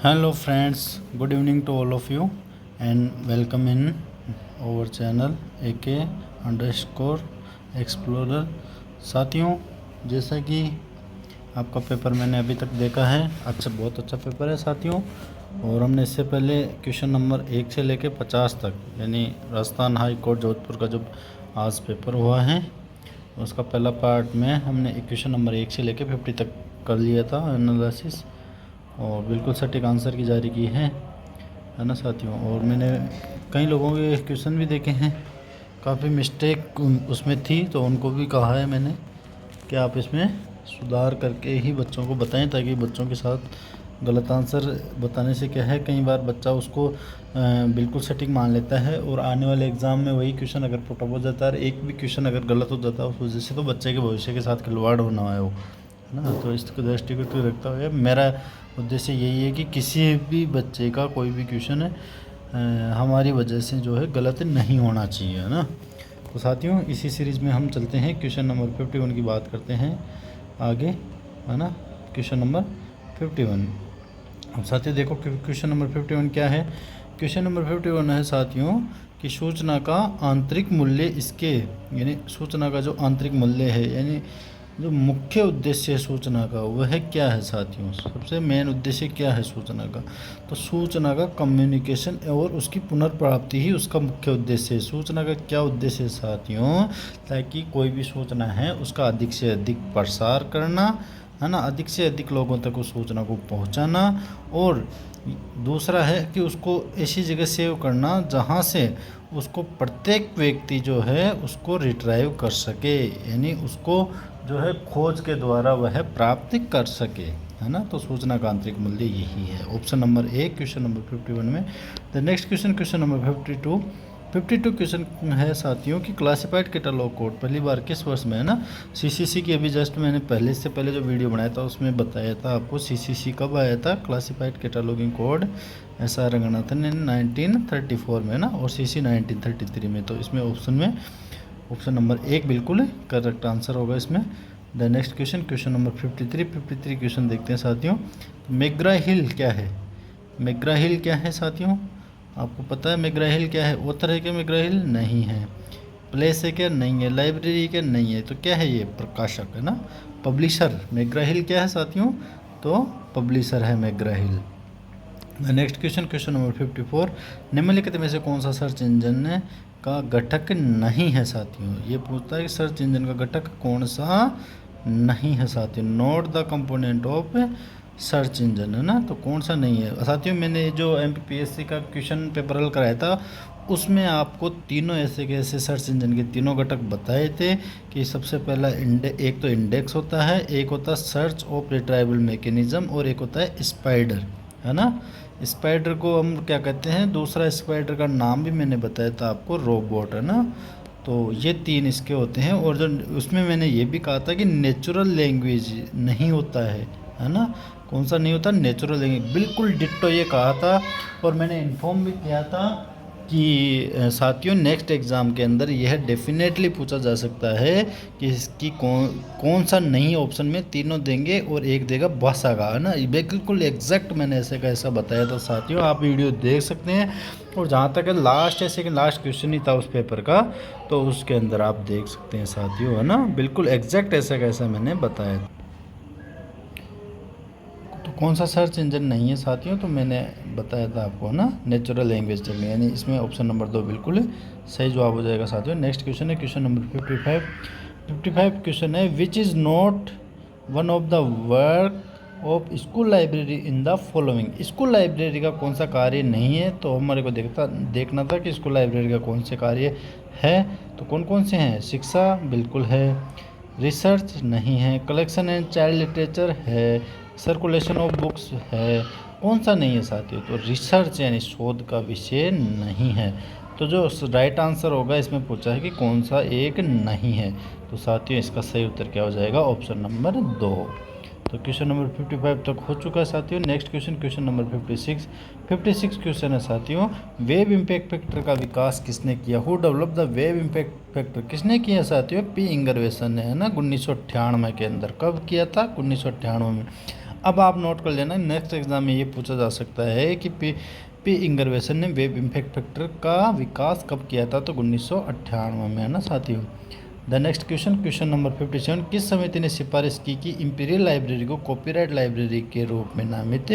Hello friends, good evening to all of you and welcome in our channel AK_Explorer। साथियों, जैसा कि आपका paper मैंने अभी तक देखा है, बहुत अच्छा पेपर है साथियों। और हमने इससे पहले क्वेश्चन नंबर 1 से लेकर 50 तक यानी राजस्थान हाई कोर्ट जोधपुर का जो आज पेपर हुआ है उसका पहला पार्ट में हमने क्वेश्चन नंबर 1 से लेकर 50 तक कर लिया था एनालिसिस, और बिल्कुल सटीक आंसर की जारी की है ना साथियों। और मैंने कई लोगों के क्वेश्चन भी देखे हैं, काफ़ी मिस्टेक उसमें थी, तो उनको भी कहा है मैंने कि आप इसमें सुधार करके ही बच्चों को बताएं, ताकि बच्चों के साथ गलत आंसर बताने से क्या है, कई बार बच्चा उसको बिल्कुल सटीक मान लेता है और आने वाले एग्ज़ाम में वही क्वेश्चन अगर पुट अप हो जाता है, एक भी क्वेश्चन अगर गलत हो जाता है उस वजह से तो बच्चे के भविष्य के साथ खिलवाड़ होना है वो, है ना। तो इसको दृष्टिगत रखता हुए मेरा उद्देश्य यही है कि किसी भी बच्चे का कोई भी क्वेश्चन है हमारी वजह से जो है गलत नहीं होना चाहिए, है ना। तो साथियों, इसी सीरीज़ में हम चलते हैं, क्वेश्चन नंबर 51 की बात करते हैं आगे, है ना। Question number 51। अब साथियों देखो क्वेश्चन नंबर 51 क्या है। क्वेश्चन नंबर 51 है साथियों कि सूचना का आंतरिक मूल्य इसके, यानी सूचना का जो आंतरिक मूल्य है, यानी जो मुख्य उद्देश्य है सूचना का वह क्या है साथियों। सबसे मेन उद्देश्य क्या है सूचना का, तो सूचना का कम्युनिकेशन और उसकी पुनर्प्राप्ति ही उसका मुख्य उद्देश्य है। सूचना का क्या उद्देश्य है साथियों, ताकि कोई भी सूचना है उसका अधिक से अधिक प्रसार करना, है ना, अधिक से अधिक लोगों तक उस सूचना को पहुंचाना, और दूसरा है कि उसको ऐसी जगह सेव करना जहां से उसको प्रत्येक व्यक्ति जो है उसको रिट्राइव कर सके, यानी उसको जो है खोज के द्वारा वह प्राप्त कर सके, है ना। तो सूचना का आंतरिक मूल्य यही है। ऑप्शन नंबर 1 क्वेश्चन नंबर 51 में। The next question number 52 question है साथियों कि क्लासिफाइड कैटलॉग कोड पहली बार किस वर्ष में, है ना। सीसीसी की अभी जस्ट मैंने इससे पहले जो वीडियो बनाया था उसमें बताया था आपको सीसीसी कब आया था, classified cataloguing code SR Ranganathan ने 1934 में, ना, और सीसी 1933 में। तो इसमें ऑप्शन नंबर 1 बिल्कुल करेक्ट आंसर होगा इसमें। The next question number 53 question देखते हैं साथियों। मैग्रा हिल क्या है। मैग्रा हिल क्या है साथियों, आपको पता है मैग्रा हिल क्या है। ऑथर है क्या मैग्रा हिल, नहीं है। प्लेस है क्या, नहीं है। लाइब्रेरी क्या, नहीं है। तो क्या है ये, प्रकाशक, है ना, पब्लिशर। मैग्रा हिल क्या है साथियों, तो पब्लिशर है मैग्रा हिल। नेक्स्ट क्वेश्चन नंबर 54, निम्नलिखित में से कौन सा सर्च इंजन का घटक नहीं है साथियों। ये पूछता है कि सर्च इंजन का घटक कौन सा नहीं है साथियों। Note the component of search engine, है ना, तो कौन सा नहीं है साथियों। मैंने जो MPPSC का क्वेश्चन पेपर हल कराया था उसमें आपको तीनों ऐसे के ऐसे सर्च इंजन के तीनों घटक बताए थे कि सबसे पहला एक तो इंडेक्स होता है, एक होता है सर्च ऑफ रिट्राइवल मैकेनिज्म, और एक होता है स्पाइडर, है ना। स्पाइडर को हम क्या कहते हैं, दूसरा स्पाइडर का नाम भी मैंने बताया था आपको, रोबोट, है ना। तो ये तीन इसके होते हैं। और जो उसमें मैंने ये भी कहा था कि नेचुरल लैंग्वेज नहीं होता है ना। कौन सा नहीं होता, नेचुरल लैंग्वेज, बिल्कुल डिट्टो ये कहा था। और मैंने इन्फॉर्म भी किया था कि साथियों नेक्स्ट एग्ज़ाम के अंदर यह डेफिनेटली पूछा जा सकता है कि इसकी कौन सा नहीं ऑप्शन में तीनों देंगे और एक देगा भाषा का, है ना। बिल्कुल एग्जैक्ट मैंने ऐसे का ऐसा बताया था साथियों, आप वीडियो देख सकते हैं। और जहाँ तक है लास्ट क्वेश्चन ही था उस पेपर का, तो उसके अंदर आप देख सकते हैं साथियों, है ना, बिल्कुल एग्जैक्ट ऐसा का ऐसा मैंने बताया था। तो कौन सा सर्च इंजन नहीं है साथियों, तो मैंने बताया था आपको, है ना, नेचुरल लैंग्वेज टेक्निक, यानी इसमें ऑप्शन नंबर 2 बिल्कुल सही जवाब हो जाएगा साथियों। नेक्स्ट क्वेश्चन है क्वेश्चन नंबर 55 क्वेश्चन है which is not one of the work of school library in the following. School library का कौन सा कार्य नहीं है, तो हमारे को देखना था कि स्कूल लाइब्रेरी का कौन से कार्य है। तो कौन कौन से हैं, शिक्षा बिल्कुल है, रिसर्च नहीं है, कलेक्शन एंड चाइल्ड लिटरेचर है, सर्कुलेशन ऑफ बुक्स है। कौन सा नहीं है साथियों, तो रिसर्च यानी शोध का विषय नहीं है। तो जो राइट आंसर होगा इसमें पूछा है कि कौन सा एक नहीं है, तो साथियों इसका सही उत्तर क्या हो जाएगा, ऑप्शन नंबर 2। तो क्वेश्चन नंबर 55 तक हो चुका है साथियों। नेक्स्ट क्वेश्चन नंबर 56 क्वेश्चन है साथियों, वेब इम्पैक्ट फैक्टर का विकास किसने किया। Who develop the web impact factor, किसने किया साथियों, P. इंगरवेसन ने, है ना, 1998 के अंदर। कब किया था, 1998 में। अब आप नोट कर लेना, नेक्स्ट एग्जाम में ये पूछा जा सकता है कि पी इंगरवेसन ने वेब इम्पैक्ट फैक्टर का विकास कब किया था, तो 1998 में, है ना साथियों। The next question, question number 57, किस समिति ने सिफारिश की कि इंपीरियल लाइब्रेरी को कॉपीराइट लाइब्रेरी के रूप में नामित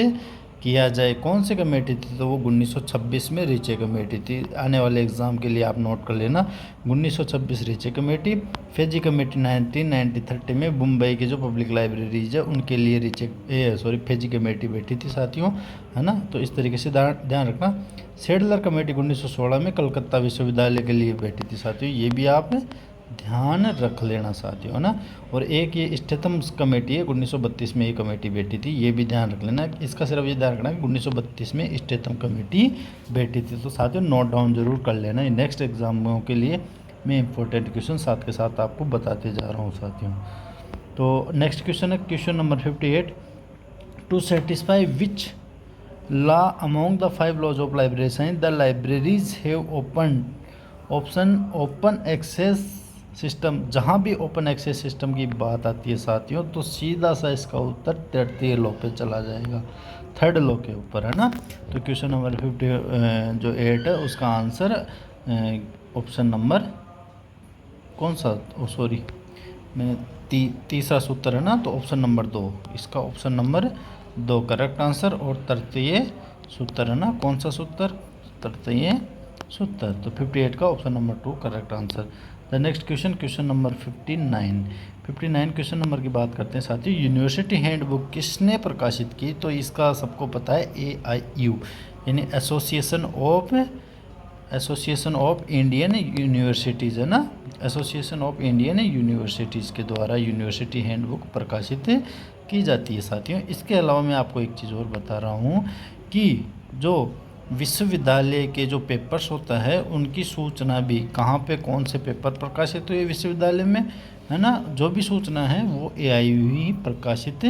किया जाए? कौन सी कमेटी थी, तो वो 1926 में रीचे कमेटी थी। आने वाले एग्जाम के लिए आप नोट कर लेना, 1926 रीचे कमेटी। फेजी कमेटी 1930 में मुंबई के जो पब्लिक लाइब्रेरीज है उनके लिए फेजी कमेटी बैठी थी साथियों, है ना। तो इस तरीके से ध्यान रखना। सेडलर कमेटी 1916 में कलकत्ता विश्वविद्यालय के लिए बैठी थी साथियों, ये भी आप ध्यान रख लेना साथियों, है ना। और एक ये स्टेथम कमेटी है, 1932 में ये कमेटी बैठी थी, ये भी ध्यान रख लेना। इसका सिर्फ ये ध्यान रखना कि 1932 में स्टेथम कमेटी बैठी थी। तो साथियों नोट डाउन जरूर कर लेना, ये नेक्स्ट एग्जामों के लिए मैं इंपॉर्टेंट क्वेश्चन साथ के साथ आपको बताते जा रहा हूँ साथियों। तो नेक्स्ट क्वेश्चन है question number 58, to satisfy which law among the 5 laws of library science the libraries have open access system. जहाँ भी ओपन एक्सेस सिस्टम की बात आती है साथियों, तो सीधा सा इसका उत्तर तृतीय लॉ पे चला जाएगा, थर्ड लॉ के ऊपर, है ना। तो क्वेश्चन नंबर 58 है, उसका आंसर ऑप्शन नंबर कौन सा, मैंने तीसरा सूत्र है ना, तो ऑप्शन नंबर 2, इसका ऑप्शन नंबर 2 करेक्ट आंसर। और तृतीय सूत्र है ना, कौन सा सूत्र, तृतीय सूत्र। तो 58 का option number 2 correct answer. The next question, question number 59 question number की बात करते हैं साथियों। यूनिवर्सिटी हैंडबुक किसने प्रकाशित की, तो इसका सबको पता है AIU यानी एसोसिएशन ऑफ इंडियन यूनिवर्सिटीज़, है ना। एसोसिएशन ऑफ इंडियन यूनिवर्सिटीज़ के द्वारा यूनिवर्सिटी हैंडबुक प्रकाशित की जाती है साथियों। इसके अलावा मैं आपको एक चीज़ और बता रहा हूँ कि जो विश्वविद्यालय के जो पेपर्स होता है उनकी सूचना भी कहाँ पे कौन से पेपर प्रकाशित हुए विश्वविद्यालय में, है ना, जो भी सूचना है वो AIU ही प्रकाशित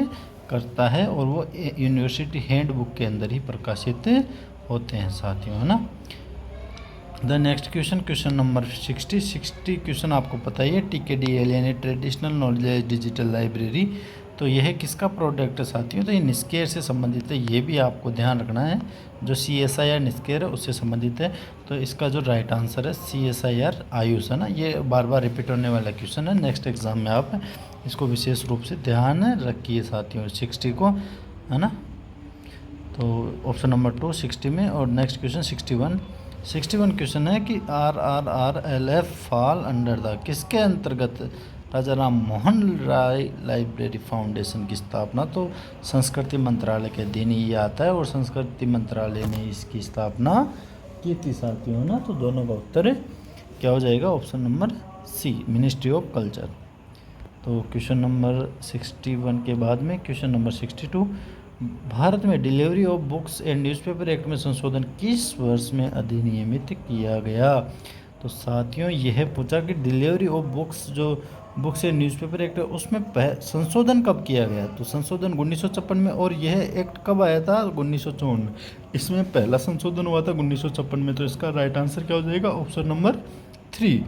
करता है और वो यूनिवर्सिटी हैंडबुक के अंदर ही प्रकाशित होते हैं साथियों, है ना। The next question, question number 60 question आपको पता ही है, TKDL यानी ट्रेडिशनल नॉलेज डिजिटल लाइब्रेरी। तो यह किसका प्रोडक्ट है साथियों, तो ये निस्केर से संबंधित है, ये भी आपको ध्यान रखना है। जो CSIR निस्केर है उससे संबंधित है, तो इसका जो राइट आंसर है CSIR आयुष, है ना। ये बार बार रिपीट होने वाला क्वेश्चन है, नेक्स्ट एग्जाम में आप इसको विशेष रूप से ध्यान रखिए साथियों, 60 को, है ना। तो ऑप्शन नंबर 2 60 में। और नेक्स्ट क्वेश्चन 61 क्वेश्चन है कि RRRLF फॉल अंडर द, किसके अंतर्गत राजा राम मोहन राय लाइब्रेरी फाउंडेशन की स्थापना, तो संस्कृति मंत्रालय के अधीन ये आता है और संस्कृति मंत्रालय ने इसकी स्थापना की थी साथियों, ना। तो दोनों का उत्तर क्या हो जाएगा, option number C ministry of culture. तो क्वेश्चन नंबर 61 के बाद में क्वेश्चन नंबर 62, भारत में delivery of books and newspaper act में संशोधन किस वर्ष में अधिनियमित किया गया। तो साथियों यह पूछा कि डिलीवरी ऑफ बुक्स, जो बुक्स एंड न्यूज़पेपर एक्ट है उसमें संशोधन कब किया गया, तो संशोधन 1956 में। और यह एक्ट कब आया था, 1954 में। इसमें पहला संशोधन हुआ था 1956 में। तो इसका राइट आंसर क्या हो जाएगा, ऑप्शन नंबर 3।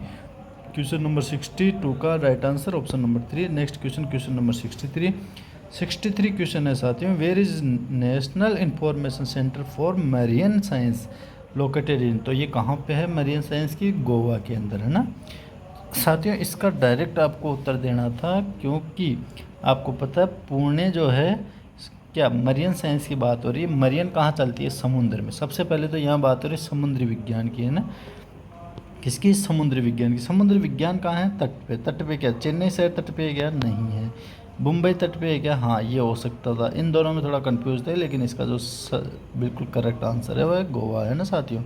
क्वेश्चन नंबर 62 का right answer option number 3। Next question, question number 63 question है साथियों, where is National Information Centre for Marine Science located in, तो ये कहाँ पे है मैरियन साइंस की, गोवा के अंदर, है ना साथियों। इसका डायरेक्ट आपको उत्तर देना था, क्योंकि आपको पता है पुणे जो है, क्या मरीन साइंस की बात हो रही है, मरीन कहाँ चलती है, समुद्र में। सबसे पहले तो यहाँ बात हो रही है समुद्री विज्ञान की, है ना। किसकी, समुद्री विज्ञान की। समुद्री विज्ञान कहाँ है, तट पे। तट पे क्या चेन्नई शहर तट पे क्या, नहीं है। मुंबई तट पे है क्या, हाँ ये हो सकता था। इन दोनों में थोड़ा कंफ्यूज थे, लेकिन इसका जो बिल्कुल करेक्ट आंसर है वो है गोवा, है ना साथियों।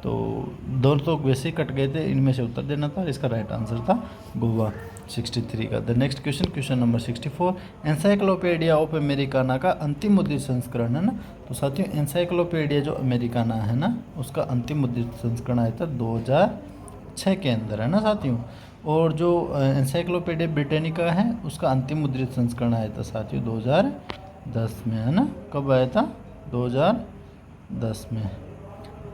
तो दोनों तो वैसे ही कट गए थे, इनमें से उत्तर देना था, इसका राइट आंसर था गोवा 63 का। The next question, question number 64, encyclopedia of Americana का अंतिम मुद्रित संस्करण, है ना। तो साथियों एनसाइक्लोपीडिया जो अमेरिकाना है ना, उसका अंतिम मुद्रित संस्करण आया था 2006 के अंदर, है ना साथियों। और जो एनसाइक्लोपीडिया ब्रिटानिका है उसका अंतिम मुद्रित संस्करण आया था साथियों 2010 में, है ना। कब आया था, 2010 में।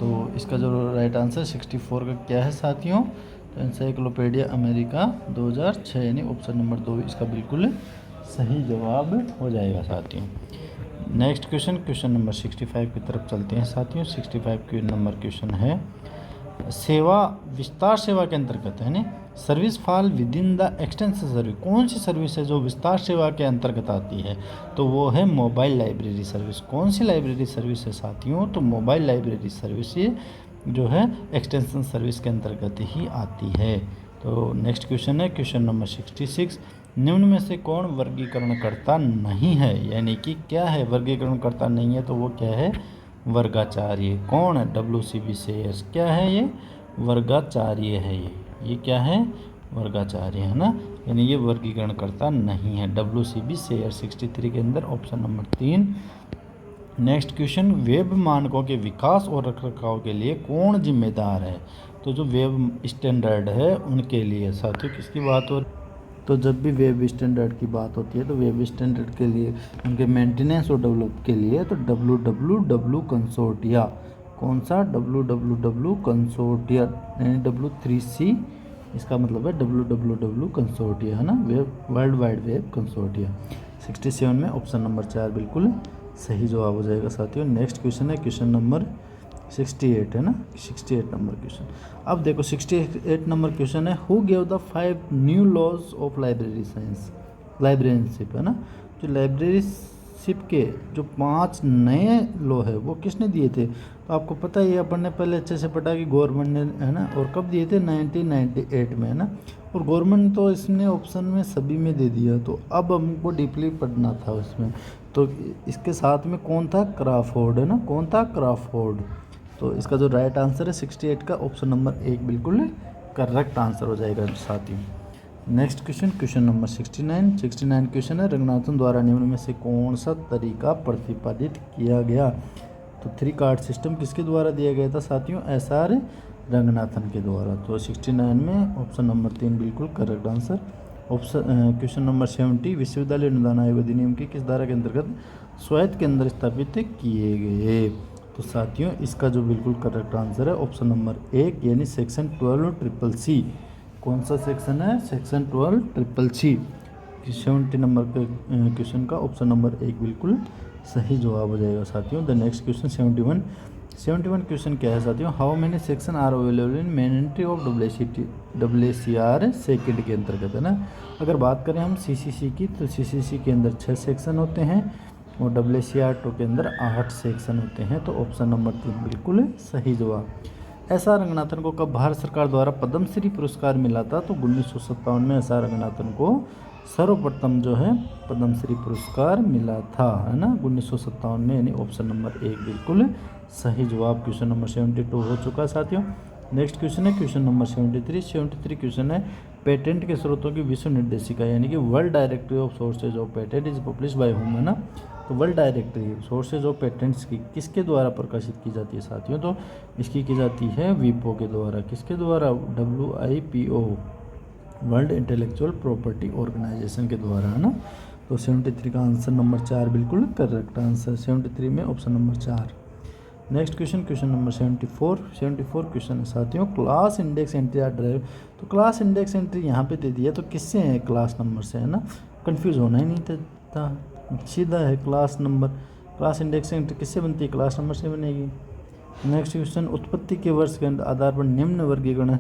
तो इसका जो राइट आंसर 64 का क्या है साथियों, तो एनसाइक्लोपीडिया अमेरिका 2006 यानी ऑप्शन नंबर 2 इसका बिल्कुल सही जवाब हो जाएगा साथियों। नेक्स्ट क्वेश्चन नंबर 65 की तरफ चलते हैं साथियों। 65 नंबर क्वेश्चन है सेवा विस्तार सेवा के अंतर्गत है ना, service fall with in the extension service. कौन सी सर्विस है जो विस्तार सेवा के अंतर्गत आती है? तो वो है मोबाइल लाइब्रेरी सर्विस। कौन सी लाइब्रेरी सर्विस है साथियों? तो मोबाइल लाइब्रेरी सर्विस ये जो है एक्सटेंशन सर्विस के अंतर्गत ही आती है। तो नेक्स्ट क्वेश्चन है क्वेश्चन नंबर 66, निम्न में से कौन वर्गीकरणकर्ता नहीं है? यानी कि क्या है वर्गीकरणकर्ता नहीं है? तो वो क्या है? वर्गाचार्य। कौन है? WCB shares. क्या है ये? वर्गाचार्य है ये क्या है? वर्गाचार्य है ना, यानी ये वर्गीकरणकर्ता नहीं है। WCB शेयर 63 के अंदर option number 3। Next question, web मानकों के विकास और रखरखाव के लिए कौन जिम्मेदार है? तो जो वेब स्टैंडर्ड है उनके लिए साथियों किसकी बात हो? तो जब भी वेब स्टैंडर्ड की बात होती है तो वेब स्टैंडर्ड के लिए उनके मेंटेनेंस और डेवलप के लिए तो WWW कंसोर्टिया। कौन सा? WWW कंसोर्टिया, यानी W3C इसका मतलब है WWW कंसोर्टिया है ना, web world wide web consortia. 67 में ऑप्शन नंबर 4 बिल्कुल सही जवाब हो जाएगा साथियों। नेक्स्ट क्वेश्चन है क्वेश्चन नंबर 68 है ना, 68 नंबर क्वेश्चन। अब देखो 68 नंबर क्वेश्चन है, who gave the 5 new laws of library science, librarianship है ना। जो लाइब्रेरीशिप के जो 5 नए लॉ है वो किसने दिए थे? तो आपको पता ही है, अपन ने पहले अच्छे से पढ़ा कि गवर्नमेंट ने है ना, और कब दिए थे? 1998 में है ना। और गवर्नमेंट तो इसने ऑप्शन में सभी में दे दिया, तो अब हमको डीपली पढ़ना था उसमें। तो इसके साथ में कौन था? क्राफोर्ड है ना। कौन था? क्राफोर्ड। तो इसका जो राइट आंसर है 68 का ऑप्शन नंबर 1 बिल्कुल करेक्ट आंसर हो जाएगा साथियों। नेक्स्ट क्वेश्चन नंबर 69 क्वेश्चन है, रंगनाथन द्वारा निम्न में से कौन सा तरीका प्रतिपादित किया गया? तो 3 कार्ड सिस्टम किसके द्वारा दिया गया था साथियों? SR रंगनाथन के द्वारा। तो 69 में ऑप्शन नंबर 3 बिल्कुल correct answer. Option question number 70, विश्वविद्यालय अनुदान आयोग अधिनियम की किस धारा के अंतर्गत स्वायत्त केंद्र स्थापित किए गए? तो साथियों इसका जो बिल्कुल करेक्ट आंसर है ऑप्शन नंबर 1 यानी सेक्शन 12CCC। कौन सा सेक्शन है? Section 12CCC। 70 नंबर के क्वेश्चन का ऑप्शन नंबर 1 बिल्कुल सही जवाब हो जाएगा साथियों। द नेक्स्ट क्वेश्चन 71 क्वेश्चन क्या है साथियों? How many section are available in mandatory of WCR second के अंतर्गत है ना। अगर बात करें हम CCC की तो CCC के अंदर 6 सेक्शन होते हैं और WCR2 के अंदर 8 सेक्शन होते हैं। तो ऑप्शन नंबर 3 बिल्कुल सही जवाब। SR रंगनाथन को कब भारत सरकार द्वारा पद्मश्री पुरस्कार मिला था? तो 1957 में SR रंगनाथन को सर्वप्रथम जो है पद्मश्री पुरस्कार मिला था है ना, 1957 में, यानी ऑप्शन नंबर 1 बिल्कुल सही जवाब। क्वेश्चन नंबर 72 हो चुका है साथियों। नेक्स्ट क्वेश्चन है क्वेश्चन नंबर 73 क्वेश्चन है, पेटेंट के स्रोतों की विश्व निर्देशिका यानी कि world directory of sources of patent is publish by home है ना। तो world directory sources of patents की किसके द्वारा प्रकाशित की जाती है साथियों? तो इसकी की जाती है WIPO के द्वारा। किसके द्वारा? WIPO, world intellectual property organization के द्वारा है ना। तो 73 का आंसर नंबर 4 बिल्कुल करेक्ट आंसर, 73 में option number 4। Next question number 74 question है साथियों, class index entry are drive. तो क्लास इंडेक्स एंट्री यहाँ पे दे दिया, तो किससे है? क्लास नंबर से है ना, कंफ्यूज होना ही नहीं था, सीधा है class number. Class index entry किससे बनती है? क्लास नंबर से बनेगी। नेक्स्ट क्वेश्चन, उत्पत्ति के वर्ष के आधार पर निम्न वर्गीकरण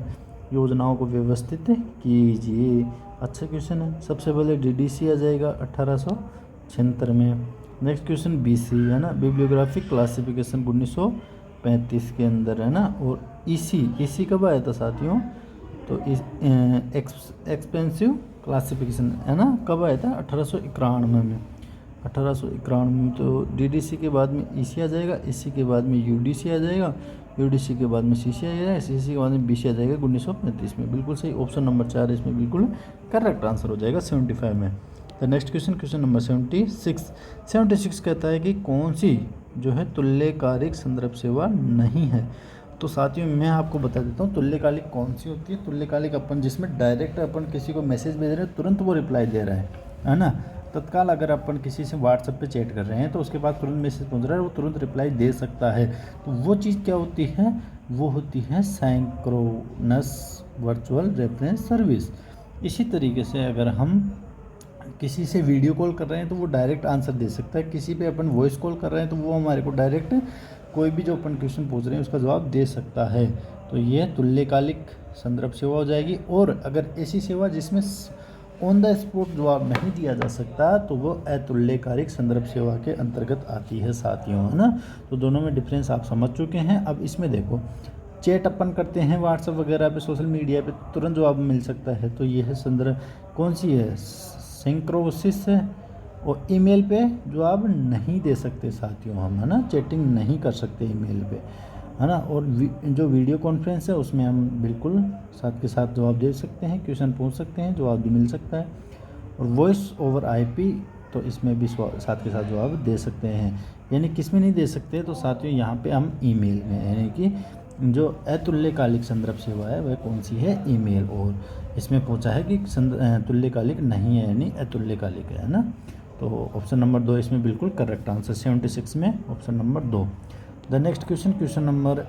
योजनाओं को व्यवस्थित कीजिए। अच्छा क्वेश्चन है। सबसे पहले DDC आ जाएगा 1876 में। नेक्स्ट क्वेश्चन BC है ना, बिब्लियोग्राफिक क्लासिफिकेशन 1935 के अंदर है ना। और EC कब आया था साथियों? तो एक्सपेंसिव क्लासिफिकेशन है ना, कब आया था? 1891 में। 1891 में। तो DDC के बाद में EC आ जाएगा, EC के बाद में UDC आ जाएगा, UDC के बाद में CC आ जाएगा, CC के बाद में BC आ जाएगा 1935 में। बिल्कुल सही, ऑप्शन नंबर 4 इसमें बिल्कुल करेक्ट आंसर हो जाएगा 75 में। तो नेक्स्ट क्वेश्चन नंबर 76 कहता है कि कौन सी जो है तुल्यकालिक संदर्भ सेवा नहीं है? तो साथियों मैं आपको बता देता हूँ तुल्यकालिक कौन सी होती है। तुल्यकालिक अपन जिसमें डायरेक्ट अपन किसी को मैसेज भेज रहे हैं, तुरंत वो रिप्लाई दे रहा है ना। तत्काल अगर अपन किसी से व्हाट्सएप पे चैट कर रहे हैं तो उसके बाद तुरंत मैसेज पहुंच रहा है, वो तुरंत रिप्लाई दे सकता है। तो वो चीज़ क्या होती है? वो होती है सिंक्रोनस वर्चुअल रेफरेंस सर्विस। इसी तरीके से अगर हम किसी से वीडियो कॉल कर रहे हैं तो वो डायरेक्ट आंसर दे सकता है, किसी पे अपन वॉइस कॉल कर रहे हैं तो वो हमारे को डायरेक्ट कोई भी जो अपन क्वेश्चन पूछ रहे हैं उसका जवाब दे सकता है। तो ये तुल्यकालिक संदर्भ सेवा हो जाएगी। और अगर ऐसी सेवा जिसमें ऑन द स्पॉट जवाब नहीं दिया जा सकता तो वो अतुल्यकालिक संदर्भ सेवा के अंतर्गत आती है साथियों, है ना। तो दोनों में डिफरेंस आप समझ चुके हैं। अब इसमें देखो, चैट अपन करते हैं व्हाट्सएप वगैरह पे, सोशल मीडिया पे, तुरंत जवाब मिल सकता है, तो ये है संदर्भ कौन सी है, सिंक्रोसिस है। और ईमेल पे जवाब नहीं दे सकते साथियों हम, है ना, चैटिंग नहीं कर सकते ईमेल पे, है ना। और जो वीडियो कॉन्फ्रेंस है उसमें हम बिल्कुल साथ के साथ जवाब दे सकते हैं, क्वेश्चन पूछ सकते हैं, जवाब भी मिल सकता है। और वॉइस ओवर आईपी तो इसमें भी साथ के साथ जवाब दे सकते हैं। यानी किस में नहीं दे सकते, तो साथियों यहाँ पे हम ईमेल में, यानी कि जो अतुल्यकालिक संदर्भ सेवा है वह कौन सी है, ईमेल। और इसमें पूछा है कि तुल्यकालिक नहीं है यानी अतुल्यकालिक है ना। तो ऑप्शन नंबर 2 इसमें बिल्कुल करेक्ट आंसर, 76 में option number 2। The next question, question number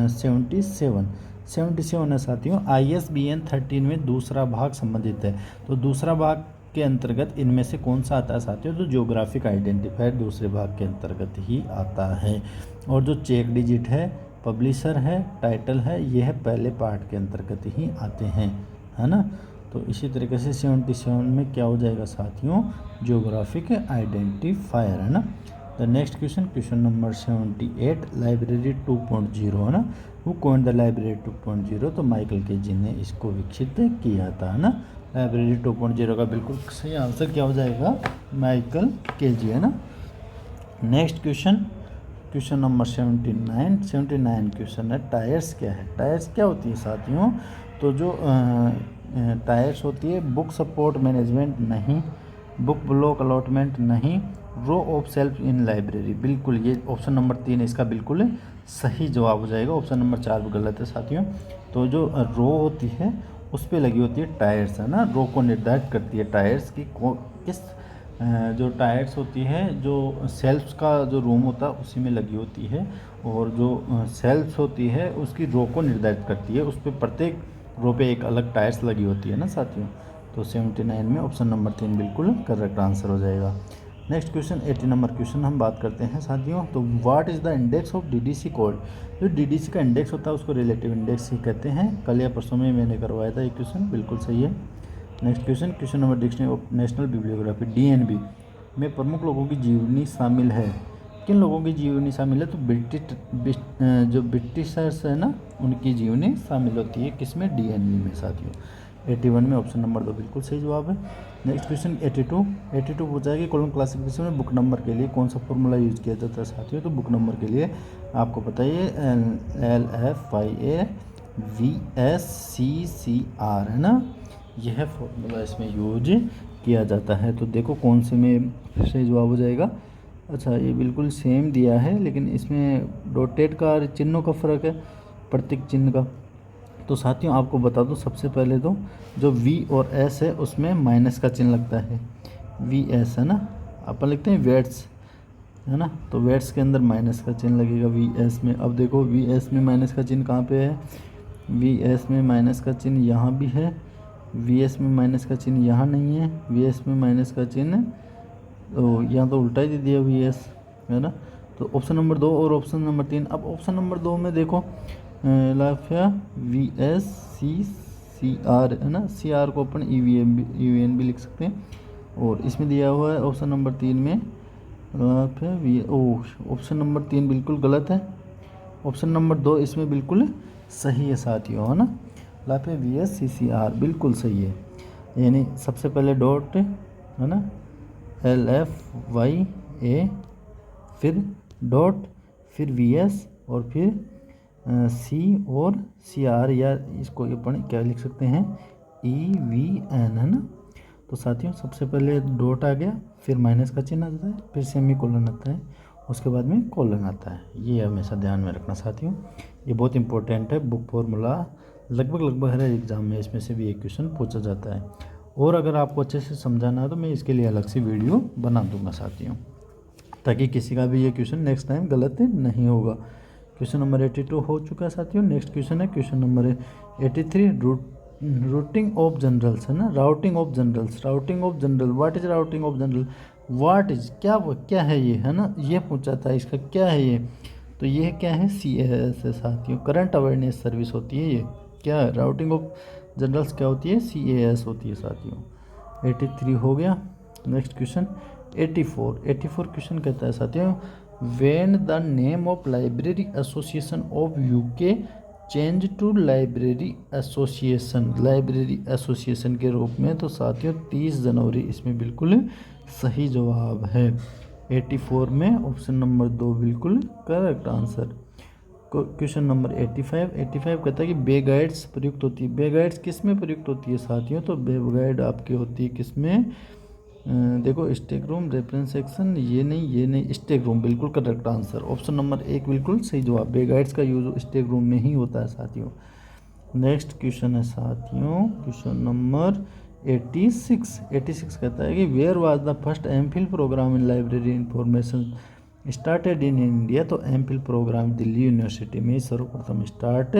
77 है साथियों। ISBN 13 में दूसरा भाग संबंधित है। तो दूसरा भाग के अंतर्गत इनमें से कौन सा आता है साथियों, तो ज्योग्राफिक आइडेंटिफायर दूसरे भाग के अंतर्गत ही आता है। और जो चेक डिजिट है, पब्लिशर है, टाइटल है, ये है पहले पार्ट के अंतर्गत ही आते हैं, है ना। तो इसी तरीके से 77 में क्या हो जाएगा साथियों, ज्योग्राफिक आइडेंटिफायर, है ना। The next question, question number 78, library 2.0, है ना। हु कॉइन्ड द लाइब्रेरी 2.0, तो माइकल केजी ने इसको विकसित किया था, है ना। लाइब्रेरी 2.0 का बिल्कुल सही आंसर क्या हो जाएगा, माइकल केजी, है ना। Next question, question number 79 question है, टायर्स क्या है। टायर्स क्या होती है साथियों, तो जो टायर्स होती है, बुक सपोर्ट मैनेजमेंट नहीं, बुक ब्लॉक अलॉटमेंट नहीं, row of shelf in library, बिल्कुल ये ऑप्शन नंबर 3 इसका बिल्कुल सही जवाब हो जाएगा। ऑप्शन नंबर 4 भी गलत है साथियों। तो जो रो होती है उस पर लगी होती है टायर्स, है ना। रो को निर्धारित करती है टायर्स की किस जो टायर्स होती है, जो सेल्फ्स का जो रूम होता है उसी में लगी होती है। और जो सेल्फ्स होती है उसकी रो को निर्धारित करती है, उस पर प्रत्येक रो पे एक अलग टायर्स लगी होती है ना साथियों। तो 79 में ऑप्शन नंबर 3 बिल्कुल करेक्ट आंसर हो जाएगा। नेक्स्ट क्वेश्चन, 80 नंबर क्वेश्चन हम बात करते हैं साथियों। तो what is the index of DDC code. जो DDC का इंडेक्स होता है उसको रिलेटिव इंडेक्स ही कहते हैं। कल या परसों में मैंने करवाया था ये क्वेश्चन, बिल्कुल सही है। Next question, question number dictionary of national bibliography DNB में प्रमुख लोगों की जीवनी शामिल है। किन लोगों की जीवनी शामिल है, तो जो ब्रिटिशर्स है ना उनकी जीवनी शामिल होती है, किसमें, DNB में साथियों। 81 में ऑप्शन नंबर 2 बिल्कुल सही जवाब है। नेक्स्ट क्वेश्चन 82 पूछा है कि कॉलम क्लासिफिकेशन में बुक नंबर के लिए कौन सा फॉर्मूला यूज किया जाता है साथियों। तो बुक नंबर के लिए आपको पता है LFYA VSCCR, है ना, यह फॉर्मूला इसमें यूज किया जाता है। तो देखो कौन से में सही जवाब हो जाएगा। अच्छा, ये बिल्कुल सेम दिया है लेकिन इसमें डॉटेड का चिन्हों का फ़र्क है, प्रतीक चिन्ह का। तो साथियों आपको बता दूं, सबसे पहले तो जो V और S है उसमें माइनस का चिन्ह लगता है, VS, है ना। अपन लिखते हैं वेट्स, है ना, तो वेट्स के अंदर माइनस का चिन्ह लगेगा VS में। अब देखो VS में माइनस का चिन्ह कहाँ पे है, VS में माइनस का चिन्ह यहाँ भी है, VS में माइनस का चिन्ह यहाँ नहीं है, VS में माइनस का चिन्ह तो यहाँ तो उल्टा ही दे दिया VS, है ना। तो ऑप्शन नंबर 2 और ऑप्शन नंबर 3। अब ऑप्शन नंबर 2 में देखो लाफिया VSCCR, है ना, CR को अपन EVN भी लिख सकते हैं। और इसमें दिया हुआ है ऑप्शन नंबर 3 में लाफिया ऑप्शन नंबर 3 बिल्कुल गलत है। ऑप्शन नंबर 2 इसमें बिल्कुल सही है साथियों, है ना। लाफिया VSCCR बिल्कुल सही है, यानी सबसे पहले डॉट, है ना, LFYA, फिर डॉट, फिर VS और फिर C और CR, या इसको अपन क्या लिख सकते हैं, EVN, है ना। तो साथियों सबसे पहले डॉट आ गया, फिर माइनस का चिन्ह आता है, फिर सेमी कोलन आता है, उसके बाद में कोलन आता है। ये हमेशा ध्यान में रखना साथियों, ये बहुत इंपॉर्टेंट है। बुक फॉर्मूला लगभग हर एग्ज़ाम में इसमें से भी एक क्वेश्चन पूछा जाता है। और अगर आपको अच्छे से समझाना है तो मैं इसके लिए अलग से वीडियो बना दूंगा साथियों, ताकि किसी का भी ये क्वेश्चन नेक्स्ट टाइम गलत नहीं होगा। क्वेश्चन नंबर 82 हो चुका है साथियों। नेक्स्ट क्वेश्चन है question number 83, routing of generals है ना, routing of generals, routing of general, what is routing of general, what is क्या है ये, है ना, ये पूछा था, इसका क्या है ये, तो ये क्या है, CAS है साथियों, करंट अवेयरनेस सर्विस होती है ये, क्या है राउटिंग ऑफ जनरल्स क्या होती है, CAS होती है साथियों। 83 हो गया। नेक्स्ट क्वेश्चन 84 क्वेश्चन कहता है साथियों, when the name of library association of UK change to library association के रूप में, तो साथियों 30 जनवरी इसमें बिल्कुल सही जवाब है। 84 में ऑप्शन नंबर 2 बिल्कुल करेक्ट आंसर। क्वेश्चन नंबर 85 कहता है कि बे गाइड्स प्रयुक्त होती है, बे गाइड्स किस में प्रयुक्त होती है साथियों, तो बे गाइड आपकी होती है किस में, देखो स्टेक रूम, रेफरेंस सेक्शन, ये नहीं स्टेक रूम बिल्कुल करेक्ट आंसर। ऑप्शन नंबर 1 बिल्कुल सही जवाब, बे गाइड्स का यूज स्टेक रूम में ही होता है साथियों। नेक्स्ट क्वेश्चन है साथियों क्वेश्चन नंबर 86 कहता है कि where was the first MPhil program in library information started in India, तो MPhil प्रोग्राम दिल्ली यूनिवर्सिटी में सर्वप्रथम स्टार्ट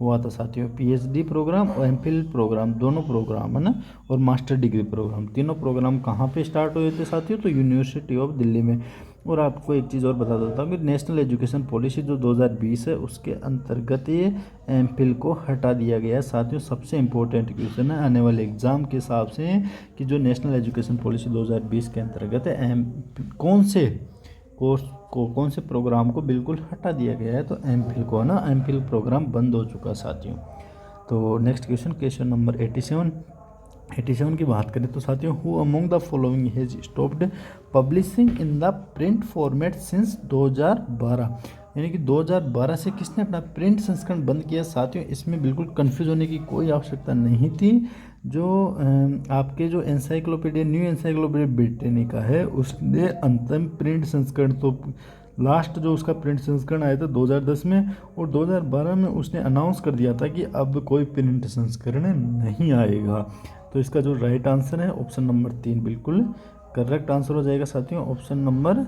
हुआ था साथियों। PhD प्रोग्राम और MPhil प्रोग्राम दोनों प्रोग्राम है ना, और मास्टर डिग्री प्रोग्राम तीनों प्रोग्राम कहाँ पे स्टार्ट हुए थे साथियों, तो यूनिवर्सिटी ऑफ दिल्ली में। और आपको एक चीज़ और बता देता हूँ कि नेशनल एजुकेशन पॉलिसी जो 2020 है उसके अंतर्गत ये MPhil को हटा दिया गया है साथियों। सबसे इम्पोर्टेंट क्वेश्चन है आने वाले एग्जाम के हिसाब से कि जो नेशनल एजुकेशन पॉलिसी 2020 के अंतर्गत है कौन से कोर्स को, कौन से प्रोग्राम को बिल्कुल हटा दिया गया है, तो MPhil को ना, MPhil प्रोग्राम बंद हो चुका साथियों। तो नेक्स्ट क्वेश्चन नंबर 87 की बात करें तो साथियों, who among the following has stopped publishing in the print format since 2012, यानी कि 2012 से किसने अपना प्रिंट संस्करण बंद किया साथियों। इसमें बिल्कुल कंफ्यूज होने की कोई आवश्यकता नहीं थी। जो आपके जो एनसाइक्लोपीडिया न्यू एनसाइक्लोपीडिया ब्रिटेनिका है उसने अंतिम प्रिंट संस्करण, तो लास्ट जो उसका प्रिंट संस्करण आया था 2010 में, और 2012 में उसने अनाउंस कर दिया था कि अब कोई प्रिंट संस्करण नहीं आएगा। तो इसका जो राइट आंसर है ऑप्शन नंबर 3 बिल्कुल करेक्ट आंसर हो जाएगा साथियों। ऑप्शन नंबर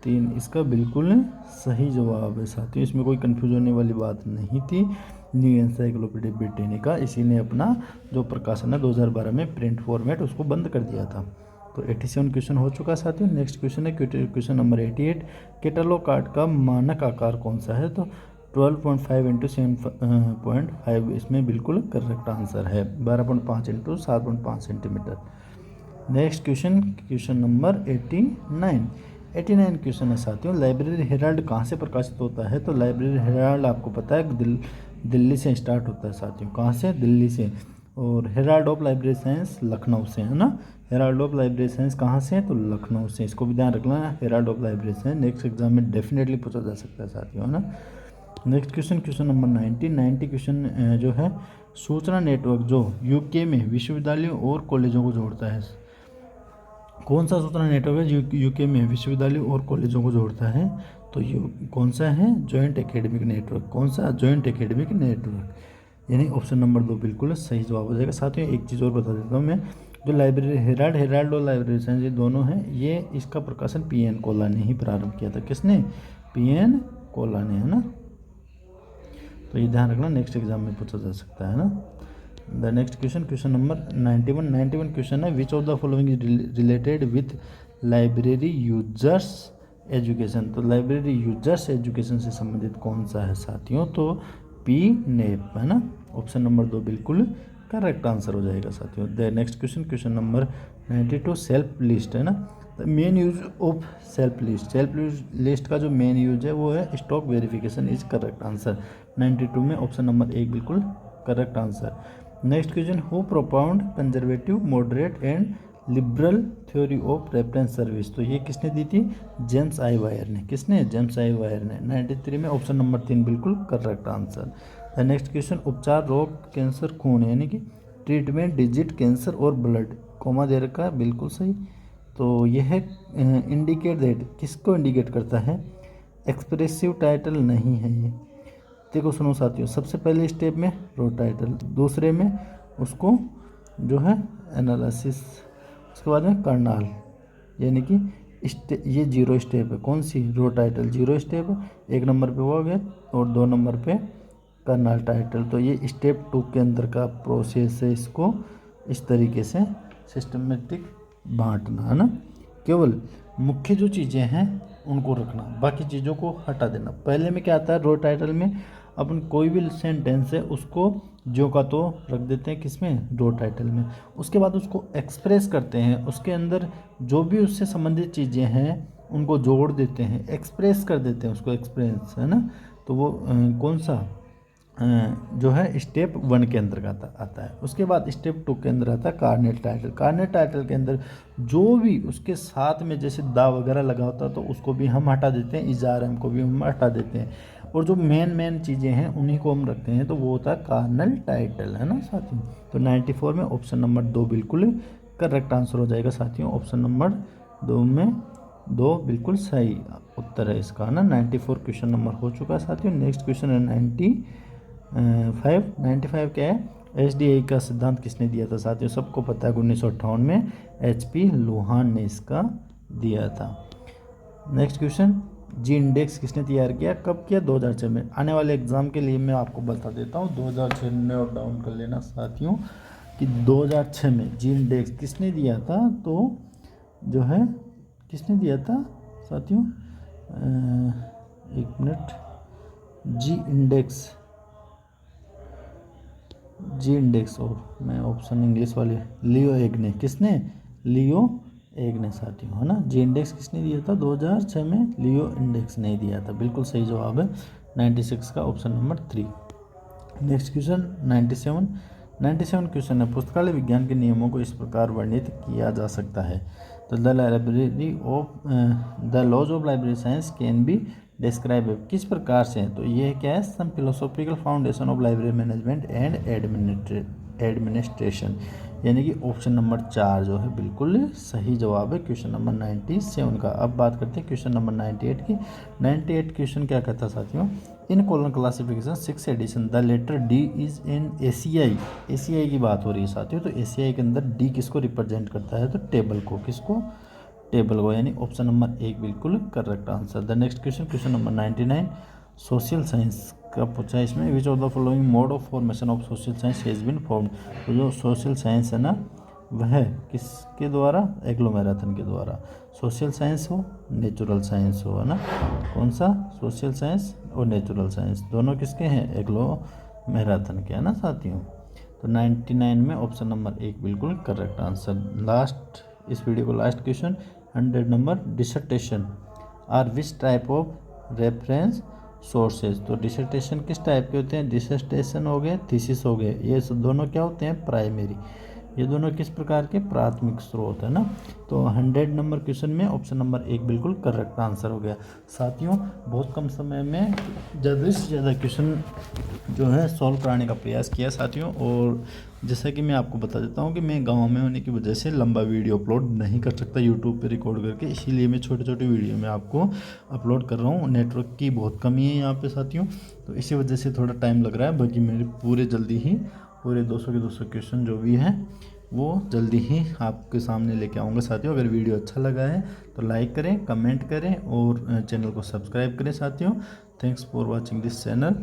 3 इसका बिल्कुल सही जवाब है साथियों, इसमें कोई कन्फ्यूज होने वाली बात नहीं थी। न्यू एनसाइक्लोपीडिया ब्रिटेनिका इसी ने अपना जो प्रकाशन है 2012 में प्रिंट फॉर्मेट उसको बंद कर दिया था। तो 87 क्वेश्चन हो चुका साथियों। नेक्स्ट क्वेश्चन है क्वेश्चन नंबर 88, कैटलॉग कार्ड का मानक आकार कौन सा है, तो 12.5 इंटू 7.5 इसमें बिल्कुल करेक्ट आंसर है, 12.5 into 7.5 centimetre. Next question number 89 question है साथियों, लाइब्रेरी हेराल्ड कहाँ से प्रकाशित होता है, तो लाइब्रेरी हेराल्ड आपको पता है दिल्ली से स्टार्ट होता है साथियों। कहाँ से, दिल्ली से। और Herald of library science Lucknow से, है ना। हेराल्ड ऑफ लाइब्रेरी साइंस कहाँ से है, तो लखनऊ से। इसको भी ध्यान रखना है, Herald of library science next exam में डेफिनेटली पूछा जा सकता है साथियों, है ना। नेक्स्ट क्वेश्चन नंबर 90 क्वेश्चन जो है, सूचना नेटवर्क जो यूके में विश्वविद्यालयों और कॉलेजों को जोड़ता है, कौन सा सूचना नेटवर्क है यूके में विश्वविद्यालयों और कॉलेजों को जोड़ता है, तो कौन सा है, जॉइंट एकेडमिक नेटवर्क। कौन सा, जॉइंट एकेडमिक नेटवर्क, यानी ऑप्शन नंबर 2 बिल्कुल सही जवाब हो जाएगा साथियों। एक चीज़ और बता देता हूँ मैं, जो लाइब्रेरी हेराल्ड और लाइब्रेरी साइंस ये दोनों हैं, ये इसका प्रकाशन PN कोला ने ही प्रारंभ किया था। किसने, PN कोला ने, है ना। तो ये ध्यान रखना, नेक्स्ट एग्जाम में पूछा जा सकता है ना। The next question number 91 question है, which of the following is related with library users education, तो लाइब्रेरी यूजर्स एजुकेशन से संबंधित कौन सा है साथियों, तो PNAP, है ना। ऑप्शन नंबर 2 बिल्कुल करेक्ट आंसर हो जाएगा साथियों। The next question number 92 self list, है ना। The main use of self list का जो मेन यूज है वो है stock verification is correct answer. 92 में ऑप्शन नंबर 1 बिल्कुल correct answer. Next question, who प्रोपाउंड conservative moderate and liberal theory of reference service, तो ये किसने दी थी, जेम्स आई वायर ने। किसने, जेम्स आई वायर ने। 93 में ऑप्शन नंबर 3 बिल्कुल correct answer. The next question, उपचार रोग कैंसर खून, यानी कि ट्रीटमेंट डिजिट कैंसर और ब्लड, कोमा दे रखा है बिल्कुल सही। तो यह है इंडिकेट दैट, किसको इंडिकेट करता है, एक्सप्रेसिव टाइटल नहीं है ये। देखो सुनो साथियों, सबसे पहले स्टेप में रो टाइटल, दूसरे में उसको जो है एनालिसिस, उसके बाद में कर्नाल, यानी कि ये 0 स्टेप है। कौन सी, रो टाइटल 0 स्टेप है। 1 नंबर पे वो हो गया और 2 नंबर पे कर्नल टाइटल। तो ये स्टेप 2 के अंदर का प्रोसेस है, इसको इस तरीके से सिस्टमेटिक बांटना है ना। केवल मुख्य जो चीज़ें हैं उनको रखना, बाकी चीज़ों को हटा देना। पहले में क्या आता है, रो टाइटल में अपन कोई भी सेंटेंस है उसको जो का तो रख देते हैं किसमें, रो टाइटल में। उसके बाद उसको एक्सप्रेस करते हैं, उसके अंदर जो भी उससे संबंधित चीज़ें हैं उनको जोड़ देते हैं, एक्सप्रेस कर देते हैं उसको, एक्सप्रेस है ना। तो वो कौन सा जो है स्टेप 1 के अंदर आता है। उसके बाद स्टेप 2 के अंदर आता है कार्डिनल टाइटल। कार्डिनल टाइटल के अंदर जो भी उसके साथ में जैसे दा वगैरह लगा होता है तो उसको भी हम हटा देते हैं, इजार एम को भी हम हटा देते हैं, और जो मेन चीज़ें हैं उन्हीं को हम रखते हैं, तो वो होता है कार्डिनल टाइटल, है ना साथियों। तो 94 में ऑप्शन नंबर 2 बिल्कुल करेक्ट आंसर हो जाएगा साथियों। ऑप्शन नंबर 2 में 2 बिल्कुल सही उत्तर है इसका, है ना। 94 क्वेश्चन नंबर हो चुका है साथियों। नेक्स्ट क्वेश्चन है 95 क्या है, एसडीआई का सिद्धांत किसने दिया था साथियों। सबको पता है 1958 में एचपी लुहान ने इसका दिया था। नेक्स्ट क्वेश्चन, जी इंडेक्स किसने तैयार किया, कब किया, 2006 में। आने वाले एग्जाम के लिए मैं आपको बता देता हूँ, 2006 में नोट डाउन कर लेना साथियों कि 2006 में जी इंडेक्स किसने दिया था। तो जो है किसने दिया था साथियों, एक मिनट, जी इंडेक्स और मैं ऑप्शन इंग्लिश वाले, लियो एग ने, किसने, लियो एग ने साथियों, है ना। जी इंडेक्स किसने दिया था 2006 में, लियो इंडेक्स ने दिया था। बिल्कुल सही जवाब है 96 का option number 3। Next question 97 question है, पुस्तकालय विज्ञान के नियमों को इस प्रकार वर्णित किया जा सकता है। तो the laws of library science can be describe, किस प्रकार से है। तो ये क्या है, some philosophical foundation of library management and administration, यानी कि ऑप्शन नंबर 4 जो है बिल्कुल सही जवाब है क्वेश्चन नंबर 97 का। अब बात करते हैं क्वेश्चन नंबर 98 की। 98 क्वेश्चन क्या कहता है साथियों, in colon classification 6 edition the letter D is in ACI. ACI की बात हो रही है साथियों, तो एसीआई के अंदर डी किसको रिप्रेजेंट करता है, तो टेबल को, किसको, टेबल को, यानी ऑप्शन नंबर 1 बिल्कुल correct answer. The next question number 99 social science का पूछा है इसमें, which of the following mode of formation of social science has been formed. तो जो सोशल साइंस है ना वह किसके द्वारा, एग्लो मैराथन के द्वारा। सोशल साइंस हो नेचुरल साइंस हो, है ना, कौन सा, सोशल साइंस और नेचुरल साइंस दोनों किसके हैं, एग्लो मैराथन के, है ना साथियों। तो 99 में ऑप्शन नंबर 1 बिल्कुल करेक्ट आंसर। लास्ट, इस वीडियो को last question 100 number, dissertation are which type of reference sources. तो डिसर्टेशन किस टाइप के होते हैं, डिसर्टेशन हो गए, थीसिस हो गए, ये दोनों क्या होते हैं, प्राइमरी। ये दोनों किस प्रकार के, प्राथमिक स्रोत, है ना। तो 100 नंबर क्वेश्चन में ऑप्शन नंबर 1 बिल्कुल करेक्ट आंसर हो गया साथियों। बहुत कम समय में ज़्यादा से ज़्यादा क्वेश्चन जो है सॉल्व कराने का प्रयास किया साथियों। और जैसा कि मैं आपको बता देता हूँ कि मैं गांव में होने की वजह से लंबा वीडियो अपलोड नहीं कर सकता यूट्यूब पे रिकॉर्ड करके, इसीलिए मैं छोटे छोटे वीडियो में आपको अपलोड कर रहा हूँ। नेटवर्क की बहुत कमी है यहाँ पे साथियों, तो इसी वजह से थोड़ा टाइम लग रहा है। बाकी मेरे पूरे जल्दी ही पूरे 200 के 200 क्वेश्चन जो भी हैं वो जल्दी ही आपके सामने लेके आऊँगा साथियों। अगर वीडियो अच्छा लगा है तो लाइक करें, कमेंट करें और चैनल को सब्सक्राइब करें साथियों। Thanks for watching this channel.